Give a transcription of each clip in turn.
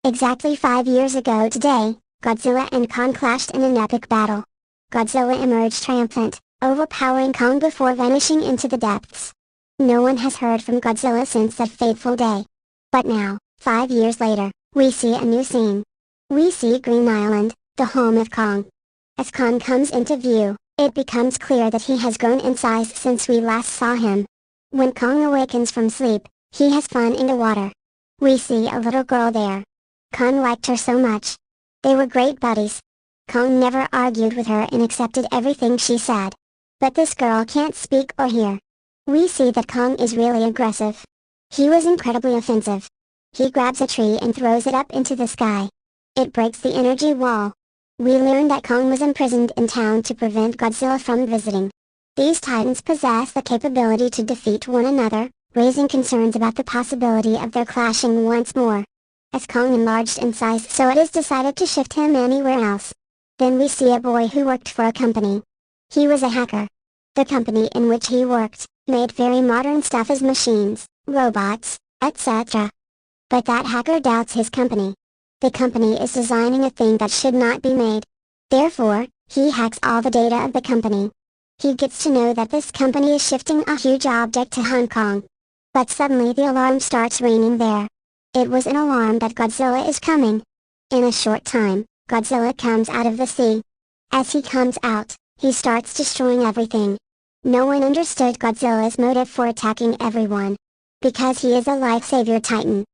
Exactly 5 years ago today, Godzilla and Kong clashed in an epic battle. Godzilla emerged triumphant, overpowering Kong before vanishing into the depths. No one has heard from Godzilla since that fateful day. But now, 5 years later, we see a new scene. We see Green Island, the home of Kong. As Kong comes into view, it becomes clear that he has grown in size since we last saw him. When Kong awakens from sleep, he has fun in the water. We see a little girl there. Kong liked her so much. They were great buddies. Kong never argued with her and accepted everything she said. But this girl can't speak or hear. We see that Kong is really aggressive. He was incredibly offensive. He grabs a tree and throws it up into the sky. It breaks the energy wall. We learn that Kong was imprisoned in town to prevent Godzilla from visiting. These titans possess the capability to defeat one another, raising concerns about the possibility of their clashing once more. As Kong enlarged in size, so it is decided to shift him anywhere else. Then we see a boy who worked for a company. He was a hacker. The company in which he worked made very modern stuff as machines, robots, etc. But that hacker doubts his company. The company is designing a thing that should not be made. Therefore, he hacks all the data of the company. He gets to know that this company is shifting a huge object to Hong Kong. But suddenly the alarm starts ringing there. It was an alarm that Godzilla is coming. In a short time, Godzilla comes out of the sea. As he comes out, he starts destroying everything. No one understood Godzilla's motive for attacking everyone. Because he is a life-savior titan.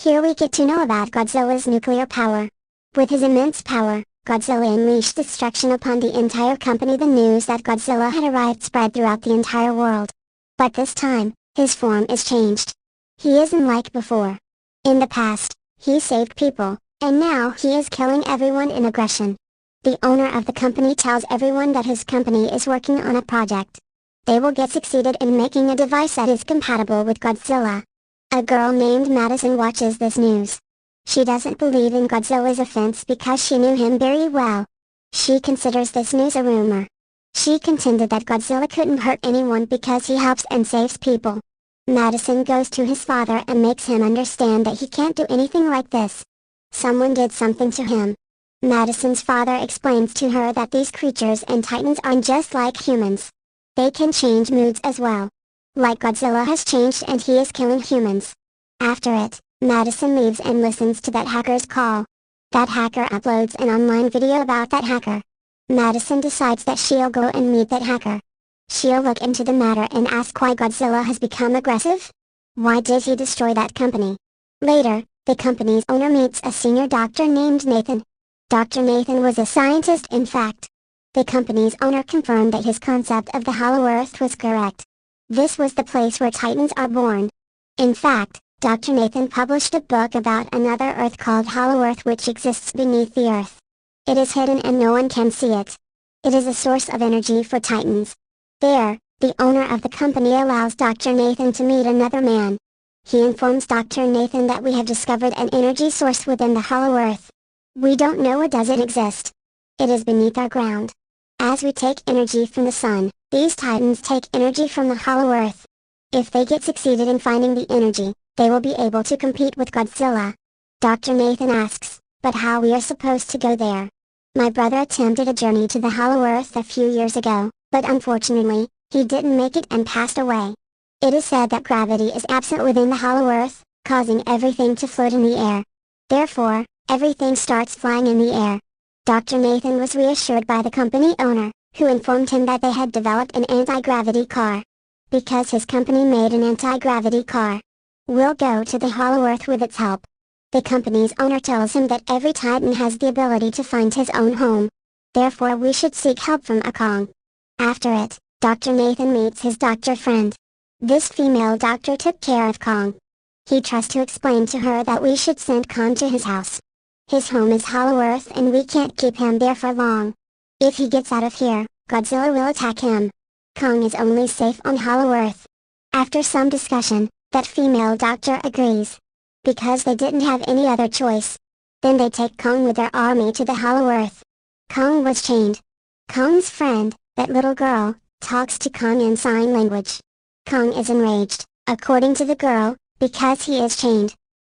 Here we get to know about Godzilla's nuclear power. With his immense power, Godzilla unleashed destruction upon the entire company. The news that Godzilla had arrived spread throughout the entire world. But this time, his form is changed. He isn't like before. In the past, he saved people, and now he is killing everyone in aggression. The owner of the company tells everyone that his company is working on a project. They will get succeeded in making a device that is compatible with Godzilla. A girl named Madison watches this news. She doesn't believe in Godzilla's offense because she knew him very well. She considers this news a rumor. She contended that Godzilla couldn't hurt anyone because he helps and saves people. Madison goes to his father and makes him understand that he can't do anything like this. Someone did something to him. Madison's father explains to her that these creatures and titans aren't just like humans. They can change moods as well. Like Godzilla has changed and he is killing humans. After it, Madison leaves and listens to that hacker's call. That hacker uploads an online video about that hacker. Madison decides that she'll go and meet that hacker. She'll look into the matter and ask why Godzilla has become aggressive. Why did he destroy that company? Later, the company's owner meets a senior doctor named Nathan. Dr. Nathan was a scientist in fact. The company's owner confirmed that his concept of the Hollow Earth was correct. This was the place where titans are born. In fact, Dr. Nathan published a book about another Earth called Hollow Earth which exists beneath the Earth. It is hidden and no one can see it. It is a source of energy for titans. There, the owner of the company allows Dr. Nathan to meet another man. He informs Dr. Nathan that we have discovered an energy source within the Hollow Earth. We don't know where does it exist. It is beneath our ground. As we take energy from the sun, these titans take energy from the Hollow Earth. If they get succeeded in finding the energy, they will be able to compete with Godzilla. Dr. Nathan asks, but how we are supposed to go there? My brother attempted a journey to the Hollow Earth a few years ago, but unfortunately, he didn't make it and passed away. It is said that gravity is absent within the Hollow Earth, causing everything to float in the air. Therefore, everything starts flying in the air. Dr. Nathan was reassured by the company owner, who informed him that they had developed an anti-gravity car. Because his company made an anti-gravity car. We'll go to the Hollow Earth with its help. The company's owner tells him that every titan has the ability to find his own home. Therefore we should seek help from a Kong. After it, Dr. Nathan meets his doctor friend. This female doctor took care of Kong. He tries to explain to her that we should send Kong to his house. His home is Hollow Earth and we can't keep him there for long. If he gets out of here, Godzilla will attack him. Kong is only safe on Hollow Earth. After some discussion, that female doctor agrees. Because they didn't have any other choice. Then they take Kong with their army to the Hollow Earth. Kong was chained. Kong's friend, that little girl, talks to Kong in sign language. Kong is enraged, according to the girl, because he is chained.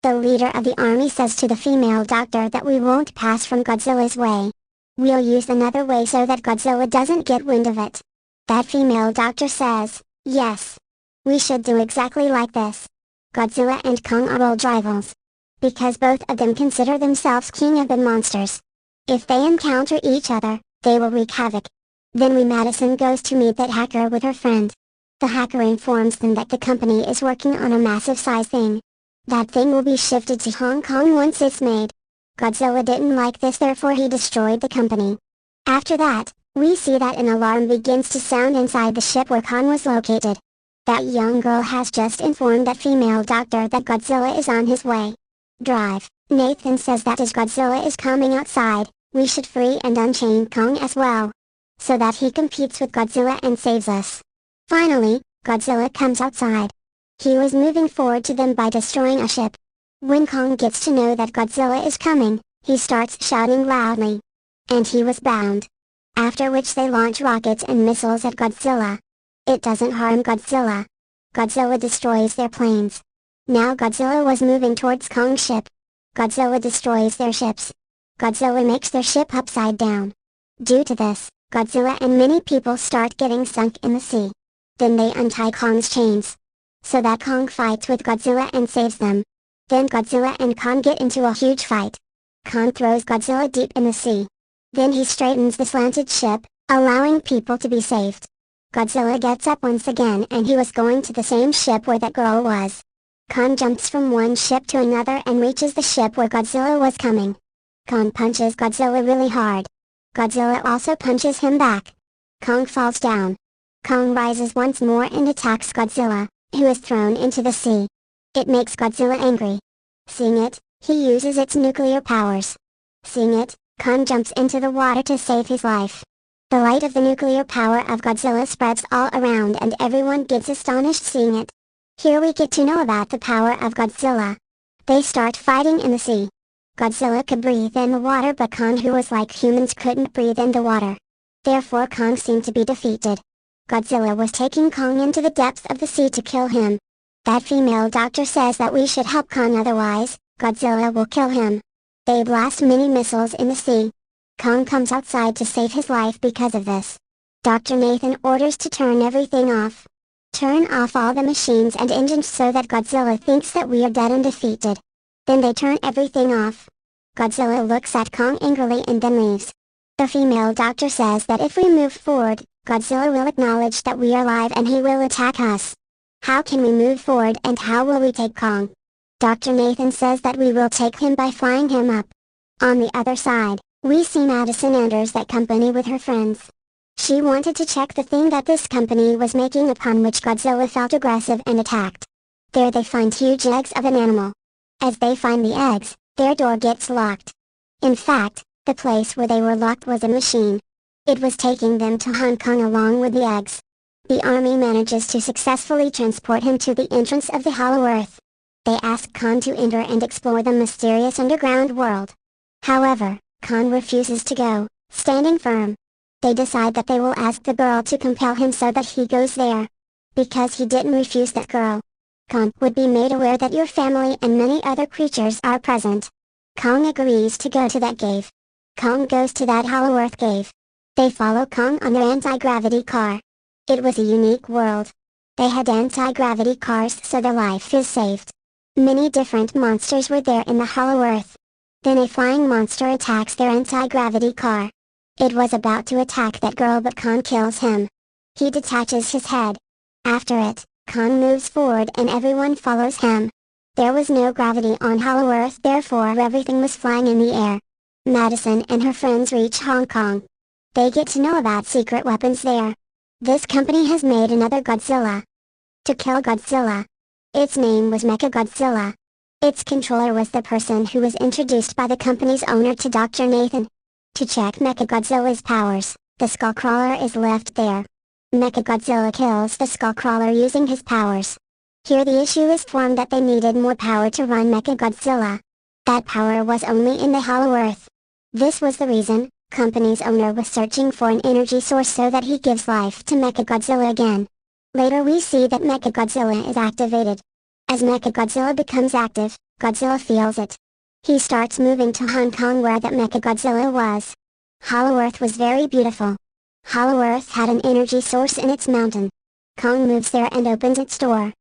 The leader of the army says to the female doctor that we won't pass from Godzilla's way. We'll use another way so that Godzilla doesn't get wind of it. That female doctor says, yes. We should do exactly like this. Godzilla and Kong are old rivals. Because both of them consider themselves king of the monsters. If they encounter each other, they will wreak havoc. Then Madison goes to meet that hacker with her friend. The hacker informs them that the company is working on a massive size thing. That thing will be shifted to Hong Kong once it's made. Godzilla didn't like this, therefore he destroyed the company. After that, we see that an alarm begins to sound inside the ship where Kong was located. That young girl has just informed that female doctor that Godzilla is on his way. Drive. Nathan says that as Godzilla is coming outside, we should free and unchain Kong as well. So that he competes with Godzilla and saves us. Finally, Godzilla comes outside. He was moving forward to them by destroying a ship. When Kong gets to know that Godzilla is coming, he starts shouting loudly. And he was bound. After which they launch rockets and missiles at Godzilla. It doesn't harm Godzilla. Godzilla destroys their planes. Now Godzilla was moving towards Kong's ship. Godzilla destroys their ships. Godzilla makes their ship upside down. Due to this, Godzilla and many people start getting sunk in the sea. Then they untie Kong's chains. So that Kong fights with Godzilla and saves them. Then Godzilla and Kong get into a huge fight. Kong throws Godzilla deep in the sea. Then he straightens the slanted ship, allowing people to be saved. Godzilla gets up once again and he was going to the same ship where that girl was. Kong jumps from one ship to another and reaches the ship where Godzilla was coming. Kong punches Godzilla really hard. Godzilla also punches him back. Kong falls down. Kong rises once more and attacks Godzilla, who is thrown into the sea. It makes Godzilla angry. Seeing it, he uses its nuclear powers. Seeing it, Kong jumps into the water to save his life. The light of the nuclear power of Godzilla spreads all around and everyone gets astonished seeing it. Here we get to know about the power of Godzilla. They start fighting in the sea. Godzilla could breathe in the water but Kong, who was like humans, couldn't breathe in the water. Therefore Kong seemed to be defeated. Godzilla was taking Kong into the depths of the sea to kill him. That female doctor says that we should help Kong, otherwise, Godzilla will kill him. They blast many missiles in the sea. Kong comes outside to save his life because of this. Dr. Nathan orders to turn everything off. Turn off all the machines and engines so that Godzilla thinks that we are dead and defeated. Then they turn everything off. Godzilla looks at Kong angrily and then leaves. The female doctor says that if we move forward, Godzilla will acknowledge that we are alive and he will attack us. How can we move forward and how will we take Kong? Dr. Nathan says that we will take him by flying him up. On the other side, we see Madison enters that company with her friends. She wanted to check the thing that this company was making, upon which Godzilla felt aggressive and attacked. There they find huge eggs of an animal. As they find the eggs, their door gets locked. In fact, the place where they were locked was a machine. It was taking them to Hong Kong along with the eggs. The army manages to successfully transport him to the entrance of the Hollow Earth. They ask Kong to enter and explore the mysterious underground world. However, Kong refuses to go, standing firm. They decide that they will ask the girl to compel him so that he goes there. Because he didn't refuse that girl, Kong would be made aware that your family and many other creatures are present. Kong agrees to go to that cave. Kong goes to that Hollow Earth cave. They follow Kong on their anti-gravity car. It was a unique world. They had anti-gravity cars so their life is saved. Many different monsters were there in the Hollow Earth. Then a flying monster attacks their anti-gravity car. It was about to attack that girl but Kong kills him. He detaches his head. After it, Kong moves forward and everyone follows him. There was no gravity on Hollow Earth, therefore everything was flying in the air. Madison and her friends reach Hong Kong. They get to know about secret weapons there. This company has made another Godzilla. To kill Godzilla. Its name was Mechagodzilla. Its controller was the person who was introduced by the company's owner to Dr. Nathan. To check Mechagodzilla's powers, the Skullcrawler is left there. Mechagodzilla kills the Skullcrawler using his powers. Here the issue is formed that they needed more power to run Mechagodzilla. That power was only in the Hollow Earth. This was the reason, company's owner was searching for an energy source so that he gives life to Mechagodzilla again. Later we see that Mechagodzilla is activated. As Mechagodzilla becomes active, Godzilla feels it. He starts moving to Hong Kong where that Mechagodzilla was. Hollow Earth was very beautiful. Hollow Earth had an energy source in its mountain. Kong moves there and opens its door.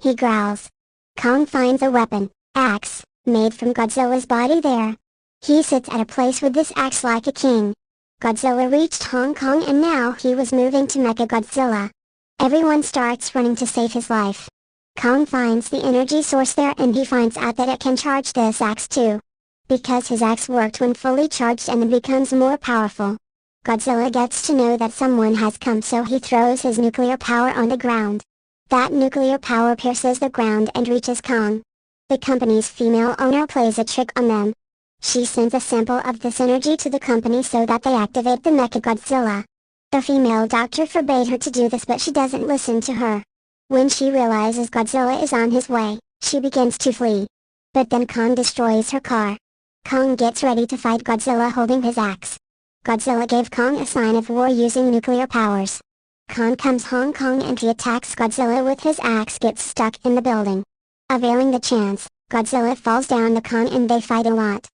He growls. Kong finds a weapon, axe, made from Godzilla's body there. He sits at a place with this axe like a king. Godzilla reached Hong Kong and now he was moving to Mechagodzilla. Everyone starts running to save his life. Kong finds the energy source there and he finds out that it can charge this axe too. Because his axe worked when fully charged and it becomes more powerful. Godzilla gets to know that someone has come, so he throws his nuclear power on the ground. That nuclear power pierces the ground and reaches Kong. The company's female owner plays a trick on them. She sends a sample of this energy to the company so that they activate the Mechagodzilla. The female doctor forbade her to do this, but she doesn't listen to her. When she realizes Godzilla is on his way, she begins to flee. But then Kong destroys her car. Kong gets ready to fight Godzilla holding his axe. Godzilla gave Kong a sign of war using nuclear powers. Kong comes Hong Kong and he attacks Godzilla with his axe, gets stuck in the building. Availing the chance, Godzilla falls down the Kong and they fight a lot.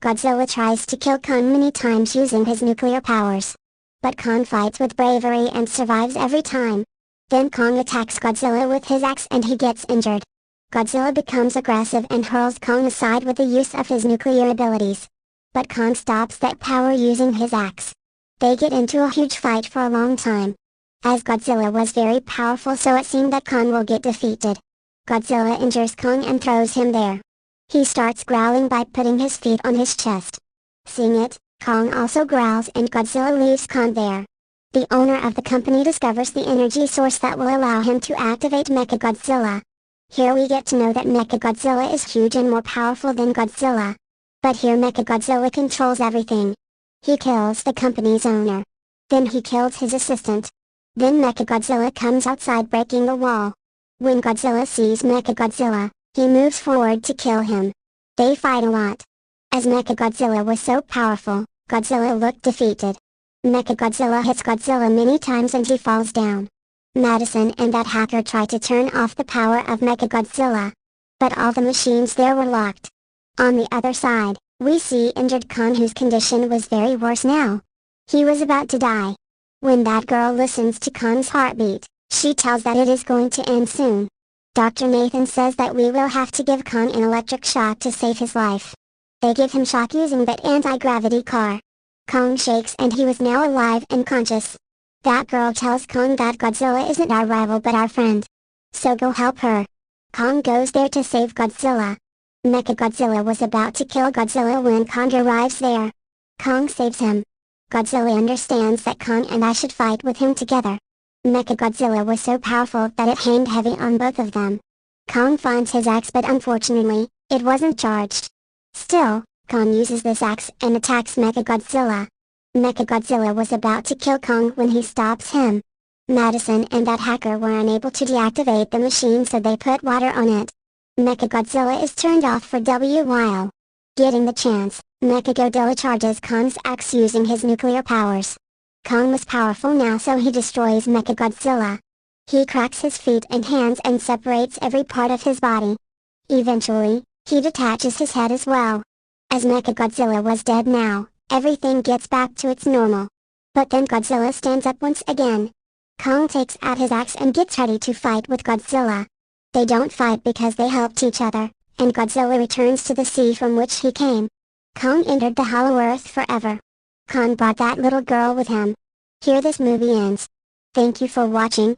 Godzilla tries to kill Kong many times using his nuclear powers. But Kong fights with bravery and survives every time. Then Kong attacks Godzilla with his axe and he gets injured. Godzilla becomes aggressive and hurls Kong aside with the use of his nuclear abilities. But Kong stops that power using his axe. They get into a huge fight for a long time. As Godzilla was very powerful, so it seemed that Kong will get defeated. Godzilla injures Kong and throws him there. He starts growling by putting his feet on his chest. Seeing it, Kong also growls and Godzilla leaves Kong there. The owner of the company discovers the energy source that will allow him to activate Mechagodzilla. Here we get to know that Mechagodzilla is huge and more powerful than Godzilla. But here Mechagodzilla controls everything. He kills the company's owner. Then he kills his assistant. Then Mechagodzilla comes outside breaking the wall. When Godzilla sees Mechagodzilla, he moves forward to kill him. They fight a lot. As Mechagodzilla was so powerful, Godzilla looked defeated. Mechagodzilla hits Godzilla many times and he falls down. Madison and that hacker try to turn off the power of Mechagodzilla. But all the machines there were locked. On the other side, we see injured Kong whose condition was very worse now. He was about to die. When that girl listens to Kong's heartbeat, she tells that it is going to end soon. Dr. Nathan says that we will have to give Kong an electric shock to save his life. They give him shock using that anti-gravity car. Kong shakes and he was now alive and conscious. That girl tells Kong that Godzilla isn't our rival but our friend. So go help her. Kong goes there to save Godzilla. Mechagodzilla was about to kill Godzilla when Kong arrives there. Kong saves him. Godzilla understands that Kong and I should fight with him together. Mechagodzilla was so powerful that it hanged heavy on both of them. Kong finds his axe but unfortunately, it wasn't charged. Still, Kong uses this axe and attacks Mechagodzilla. Mechagodzilla was about to kill Kong when he stops him. Madison and that hacker were unable to deactivate the machine, so they put water on it. Mechagodzilla is turned off for a while. Getting the chance, Mechagodzilla charges Kong's axe using his nuclear powers. Kong was powerful now, so he destroys Mechagodzilla. He cracks his feet and hands and separates every part of his body. Eventually, he detaches his head as well. As Mechagodzilla was dead now, everything gets back to its normal. But then Godzilla stands up once again. Kong takes out his axe and gets ready to fight with Godzilla. They don't fight because they helped each other, and Godzilla returns to the sea from which he came. Kong entered the Hollow Earth forever. Kong brought that little girl with him. Here this movie ends. Thank you for watching.